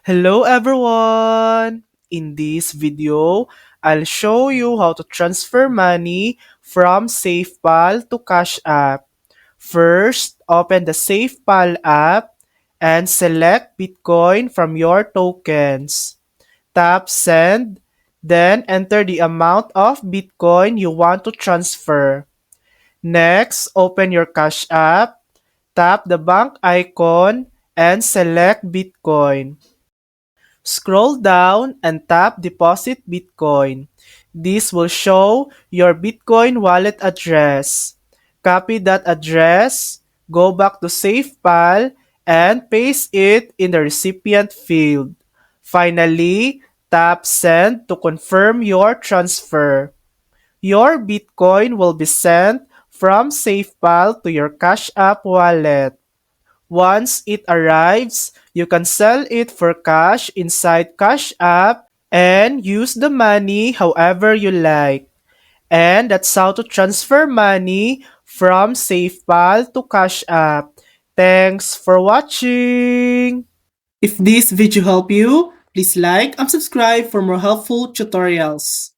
Hello everyone! In this video, I'll show you how to transfer money from SafePal to Cash App. First, open the SafePal app and select Bitcoin from your tokens. Tap Send, then enter the amount of Bitcoin you want to transfer. Next, open your Cash App, tap the bank icon, and select Bitcoin. Scroll down and tap Deposit Bitcoin. This will show your Bitcoin wallet address. Copy that address, go back to SafePal, and paste it in the recipient field. Finally, tap Send to confirm your transfer. Your Bitcoin will be sent from SafePal to your Cash App wallet. Once it arrives, you can sell it for cash inside Cash App and use the money however you like. And that's how to transfer money from SafePal to Cash App. Thanks for watching! If this video helped you, please like and subscribe for more helpful tutorials.